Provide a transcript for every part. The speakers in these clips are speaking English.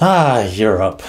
Europe.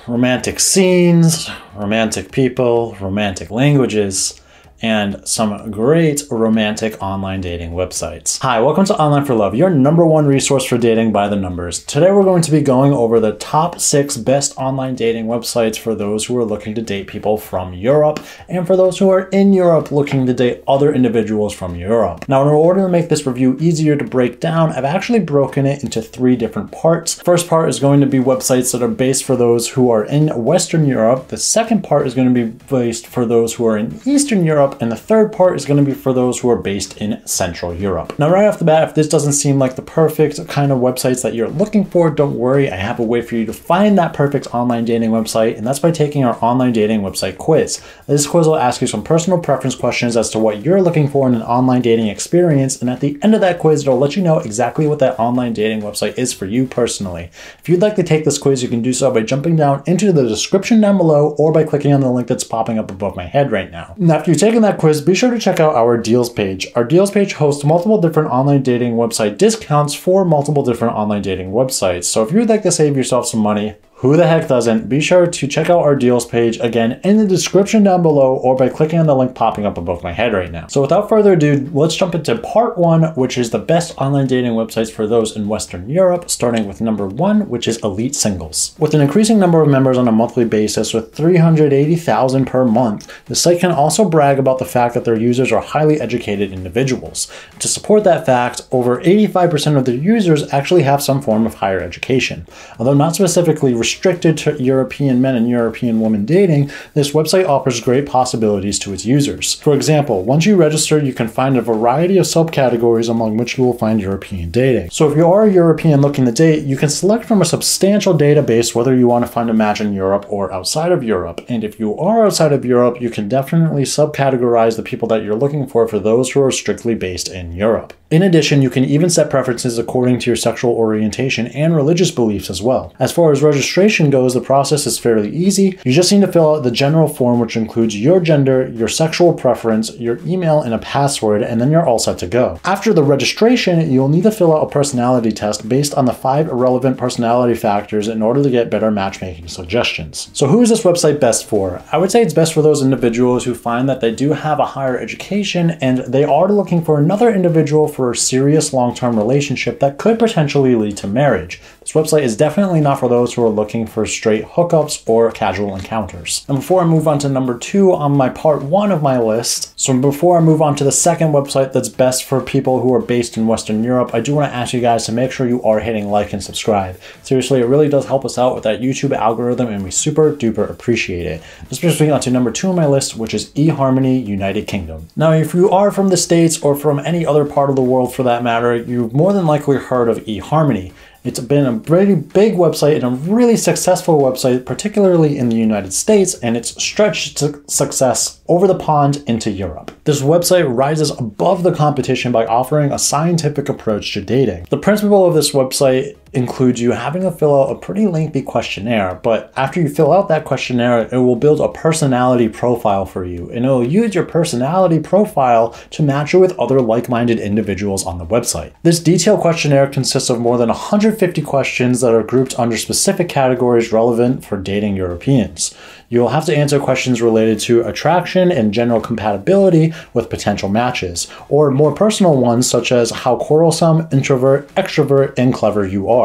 Romantic scenes, romantic people, romantic languages, and some great romantic online dating websites. Hi, welcome to Online for Love, your #1 resource for dating by the numbers. Today we're going to be going over the top 6 best online dating websites for those who are looking to date people from Europe, and for those who are in Europe looking to date other individuals from Europe. Now, in order to make this review easier to break down, I've actually broken it into 3 different parts. First part is going to be websites that are based for those who are in Western Europe. The second part is going to be based for those who are in Eastern Europe. And the third part is going to be for those who are based in Central Europe. Now, right off the bat, if this doesn't seem like the perfect kind of websites that you're looking for, don't worry. I have a way for you to find that perfect online dating website, and that's by taking our online dating website quiz. This quiz will ask you some personal preference questions as to what you're looking for in an online dating experience, and at the end of that quiz, it'll let you know exactly what that online dating website is for you personally. If you'd like to take this quiz, you can do so by jumping down into the description down below or by clicking on the link that's popping up above my head right now. And after you've taken that quiz, be sure to check out our deals page. Our deals page hosts multiple different online dating website discounts for multiple different online dating websites. So if you'd like to save yourself some money, who the heck doesn't? Be sure to check out our deals page, again, in the description down below or by clicking on the link popping up above my head right now. So without further ado, let's jump into part 1, which is the best online dating websites for those in Western Europe, starting with number 1, which is Elite Singles. With an increasing number of members on a monthly basis with 380,000 per month, the site can also brag about the fact that their users are highly educated individuals. To support that fact, over 85% of their users actually have some form of higher education. Although not specifically restricted to European men and European women dating, this website offers great possibilities to its users. For example, once you register, you can find a variety of subcategories among which you will find European dating. So if you are a European looking to date, you can select from a substantial database whether you want to find a match in Europe or outside of Europe. And if you are outside of Europe, you can definitely subcategorize the people that you're looking for those who are strictly based in Europe. In addition, you can even set preferences according to your sexual orientation and religious beliefs as well. As far as registration goes, the process is fairly easy. You just need to fill out the general form, which includes your gender, your sexual preference, your email, and a password, and then you're all set to go. After the registration, you'll need to fill out a personality test based on the 5 relevant personality factors in order to get better matchmaking suggestions. So who is this website best for? I would say it's best for those individuals who find that they do have a higher education and they are looking for another individual for a serious long-term relationship that could potentially lead to marriage. This website is definitely not for those who are looking for straight hookups or casual encounters. And before I move on to number 2 on my part 1 of my list, so before I move on to the second website that's best for people who are based in Western Europe, I do want to ask you guys to make sure you are hitting like and subscribe. Seriously, it really does help us out with that YouTube algorithm and we super duper appreciate it. This brings me on to number 2 on my list, which is eHarmony, United Kingdom. Now, if you are from the States or from any other part of the world for that matter, you've more than likely heard of eHarmony. It's been a pretty big website and a really successful website, particularly in the United States, and it's stretched to success over the pond into Europe. This website rises above the competition by offering a scientific approach to dating. The principle of this website includes you having to fill out a pretty lengthy questionnaire, but after you fill out that questionnaire, it will build a personality profile for you, and it will use your personality profile to match you with other like-minded individuals on the website. This detailed questionnaire consists of more than 150 questions that are grouped under specific categories relevant for dating Europeans. You'll have to answer questions related to attraction and general compatibility with potential matches, or more personal ones such as how quarrelsome, introvert, extrovert, and clever you are.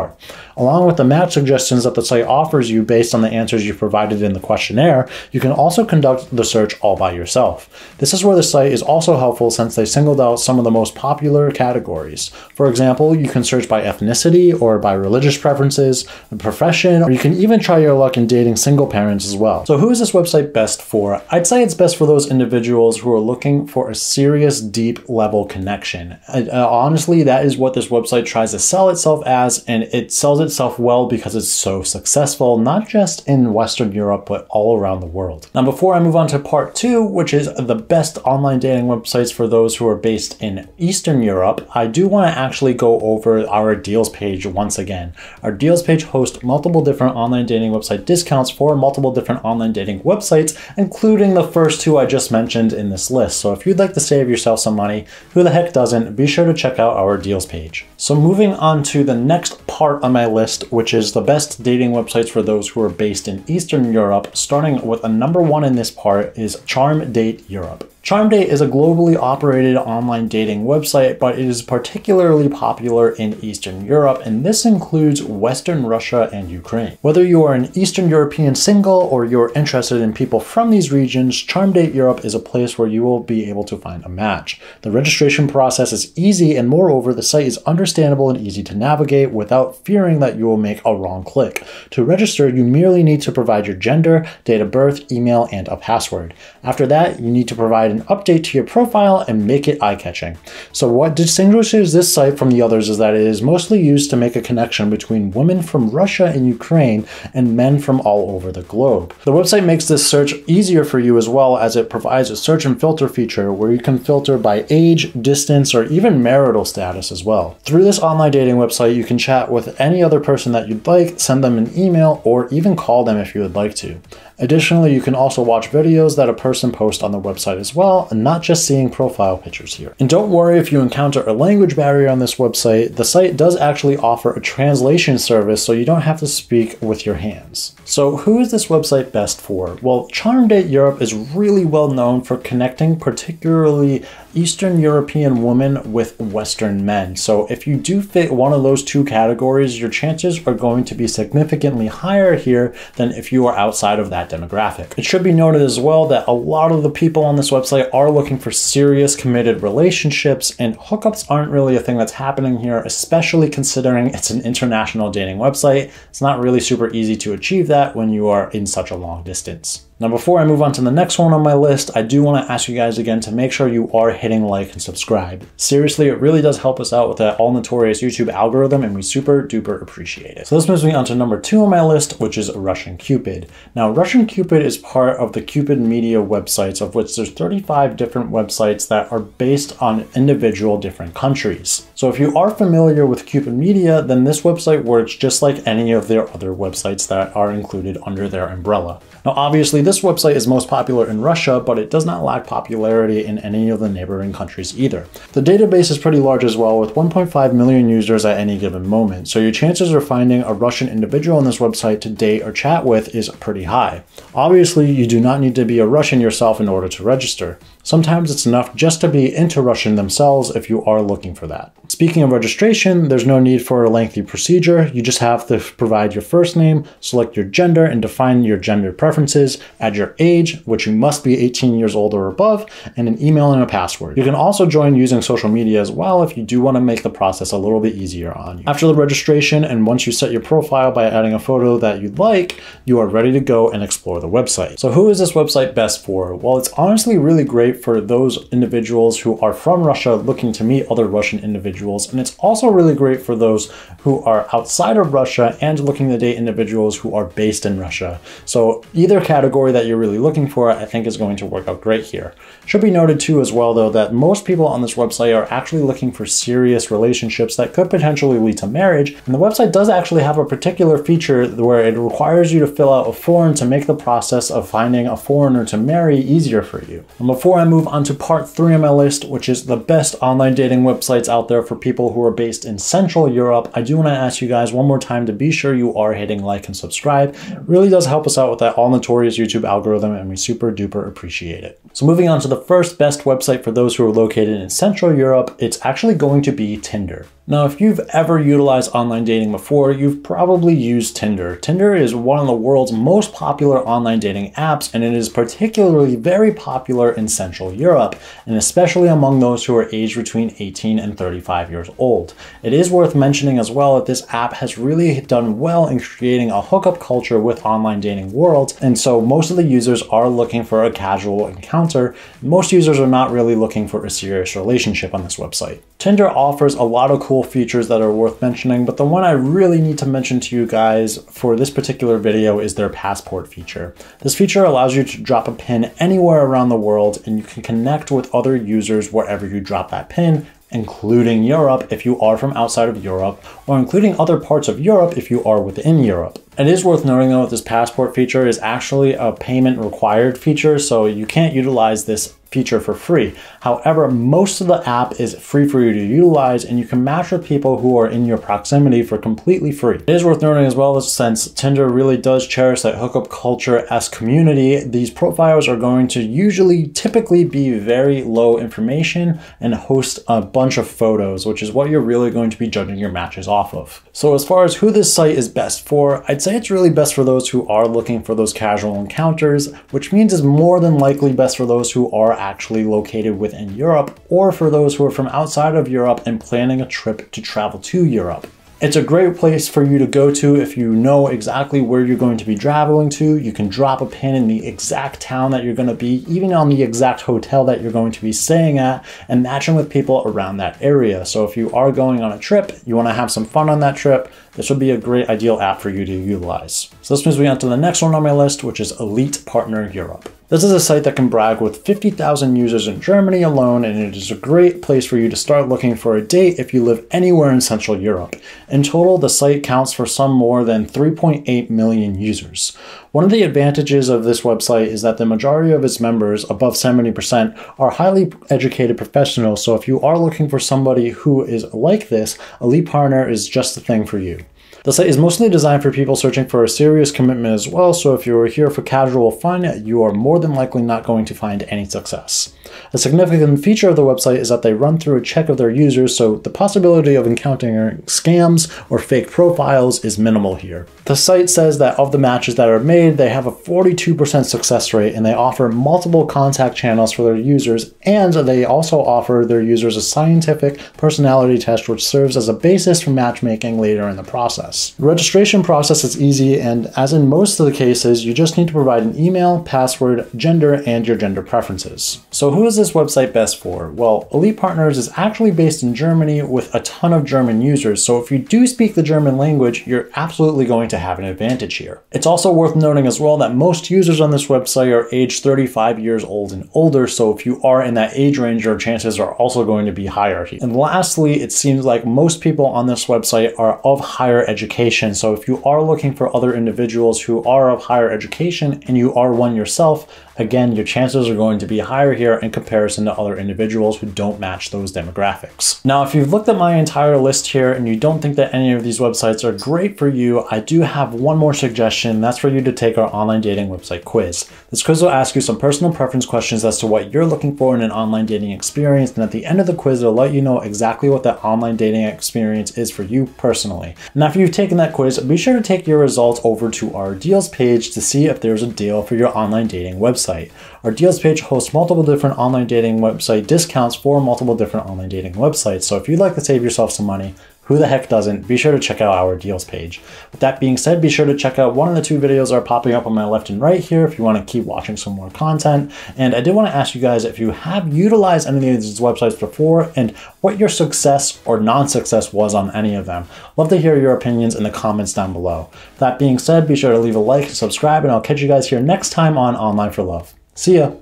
Along with the match suggestions that the site offers you based on the answers you provided in the questionnaire, you can also conduct the search all by yourself. This is where the site is also helpful since they singled out some of the most popular categories. For example, you can search by ethnicity or by religious preferences, profession, or you can even try your luck in dating single parents as well. So who is this website best for? I'd say it's best for those individuals who are looking for a serious, deep level connection. Honestly, that is what this website tries to sell itself as, and it sells itself well because it's so successful, not just in Western Europe, but all around the world. Now, before I move on to part 2, which is the best online dating websites for those who are based in Eastern Europe, I do want to actually go over our deals page once again. Our deals page hosts multiple different online dating website discounts for multiple different online dating websites, including the first 2 I just mentioned in this list. So if you'd like to save yourself some money, who the heck doesn't, be sure to check out our deals page. So moving on to the next part on my list, which is the best dating websites for those who are based in Eastern Europe. Starting with a number one in this part is Charm Date Europe. CharmDate is a globally operated online dating website, but it is particularly popular in Eastern Europe, and this includes Western Russia and Ukraine. Whether you are an Eastern European single or you're interested in people from these regions, CharmDate Europe is a place where you will be able to find a match. The registration process is easy, and moreover, the site is understandable and easy to navigate without fearing that you will make a wrong click. To register, you merely need to provide your gender, date of birth, email, and a password. After that, you need to provide an update to your profile and make it eye-catching. So what distinguishes this site from the others is that it is mostly used to make a connection between women from Russia and Ukraine and men from all over the globe. The website makes this search easier for you as well, as it provides a search and filter feature where you can filter by age, distance, or even marital status as well. Through this online dating website, you can chat with any other person that you'd like, send them an email, or even call them if you would like to. Additionally, you can also watch videos that a person posts on the website as well, and not just seeing profile pictures here. And don't worry if you encounter a language barrier on this website, the site does actually offer a translation service, so you don't have to speak with your hands. So who is this website best for? Well, CharmDate Europe is really well known for connecting particularly Eastern European women with Western men. So if you do fit one of those two categories, your chances are going to be significantly higher here than if you are outside of that demographic. It should be noted as well that a lot of the people on this website are looking for serious committed relationships, and hookups aren't really a thing that's happening here, especially considering it's an international dating website. It's not really super easy to achieve that when you are in such a long distance. Now, before I move on to the next one on my list, I do want to ask you guys again to make sure you are hitting like and subscribe. Seriously, it really does help us out with that all-notorious YouTube algorithm, and we super duper appreciate it. So this moves me on to number two on my list, which is Russian Cupid. Now, Russian Cupid is part of the Cupid media websites, of which there's 35 different websites that are based on individual different countries. So if you are familiar with Cupid media, then this website works just like any of their other websites that are included under their umbrella. Now, obviously, this website is most popular in Russia, but it does not lack popularity in any of the neighboring countries either. The database is pretty large as well, with 1.5 million users at any given moment, so your chances of finding a Russian individual on this website to date or chat with is pretty high. Obviously, you do not need to be a Russian yourself in order to register. Sometimes it's enough just to be into Russian themselves if you are looking for that. Speaking of registration, there's no need for a lengthy procedure. You just have to provide your first name, select your gender, and define your gender preferences, add your age, which you must be 18 years old or above, and an email and a password. You can also join using social media as well if you do want to make the process a little bit easier on you. After the registration, and once you set your profile by adding a photo that you'd like, you are ready to go and explore the website. So who is this website best for? Well, it's honestly really great for those individuals who are from Russia looking to meet other Russian individuals, and it's also really great for those who are outside of Russia and looking to date individuals who are based in Russia. So either category that you're really looking for, I think is going to work out great here. Should be noted too as well though that most people on this website are actually looking for serious relationships that could potentially lead to marriage, and the website does actually have a particular feature where it requires you to fill out a form to make the process of finding a foreigner to marry easier for you. And before I move on to part 3 on my list, which is the best online dating websites out there for people who are based in Central Europe, I do want to ask you guys one more time to be sure you are hitting like and subscribe. It really does help us out with that all-notorious YouTube algorithm, and we super duper appreciate it. So moving on to the first best website for those who are located in Central Europe, it's actually going to be Tinder. Now, if you've ever utilized online dating before, you've probably used Tinder. Tinder is one of the world's most popular online dating apps, and it is particularly very popular in Central Europe, and especially among those who are aged between 18 and 35 years old. It is worth mentioning as well that this app has really done well in creating a hookup culture with online dating worlds, and so most of the users are looking for a casual encounter. Most users are not really looking for a serious relationship on this website. Tinder offers a lot of cool features that are worth mentioning, but the one I really need to mention to you guys for this particular video is their passport feature. This feature allows you to drop a pin anywhere around the world, and you can connect with other users wherever you drop that pin, including Europe if you are from outside of Europe, or including other parts of Europe if you are within Europe. It is worth noting though that this passport feature is actually a payment required feature, so you can't utilize this feature for free. However, most of the app is free for you to utilize, and you can match with people who are in your proximity for completely free. It is worth noting as well that since Tinder really does cherish that hookup culture-esque community, these profiles are going to typically be very low information and host a bunch of photos, which is what you're really going to be judging your matches off of. So as far as who this site is best for, I'd say it's really best for those who are looking for those casual encounters, which means it's more than likely best for those who are actually located within Europe, or for those who are from outside of Europe and planning a trip to travel to Europe. It's a great place for you to go to if you know exactly where you're going to be traveling to. You can drop a pin in the exact town that you're going to be, even on the exact hotel that you're going to be staying at, and matching with people around that area. So if you are going on a trip, you want to have some fun on that trip, this would be a great ideal app for you to utilize. So this moves me on to the next one on my list, which is Elite Partner Europe. This is a site that can brag with 50,000 users in Germany alone, and it is a great place for you to start looking for a date if you live anywhere in Central Europe. In total, the site counts for some more than 3.8 million users. One of the advantages of this website is that the majority of its members, above 70%, are highly educated professionals, so if you are looking for somebody who is like this, Elite Partner is just the thing for you. The site is mostly designed for people searching for a serious commitment as well, so if you are here for casual fun, you are more than likely not going to find any success. A significant feature of the website is that they run through a check of their users, so the possibility of encountering scams or fake profiles is minimal here. The site says that of the matches that are made, they have a 42% success rate, and they offer multiple contact channels for their users, and they also offer their users a scientific personality test which serves as a basis for matchmaking later in the process. The registration process is easy, and as in most of the cases, you just need to provide an email, password, gender, and your gender preferences. So who is this website best for? Well, Elite Partners is actually based in Germany with a ton of German users, so if you do speak the German language, you're absolutely going to have an advantage here. It's also worth noting as well that most users on this website are aged 35 years old and older, so if you are in that age range, your chances are also going to be higher here. And lastly, it seems like most people on this website are of higher education. So if you are looking for other individuals who are of higher education and you are one yourself, again, your chances are going to be higher here in comparison to other individuals who don't match those demographics. Now, if you've looked at my entire list here and you don't think that any of these websites are great for you, I do have one more suggestion. That's for you to take our online dating website quiz. This quiz will ask you some personal preference questions as to what you're looking for in an online dating experience. And at the end of the quiz, it'll let you know exactly what that online dating experience is for you personally. And after you've taken that quiz, be sure to take your results over to our deals page to see if there's a deal for your online dating website. Our deals page hosts multiple different online dating website discounts for multiple different online dating websites. So if you'd like to save yourself some money, who the heck doesn't? Be sure to check out our deals page. With that being said, be sure to check out one of the two videos that are popping up on my left and right here if you want to keep watching some more content. And I did want to ask you guys if you have utilized any of these websites before and what your success or non-success was on any of them. Love to hear your opinions in the comments down below. With that being said, be sure to leave a like, subscribe, and I'll catch you guys here next time on Online for Love. See ya.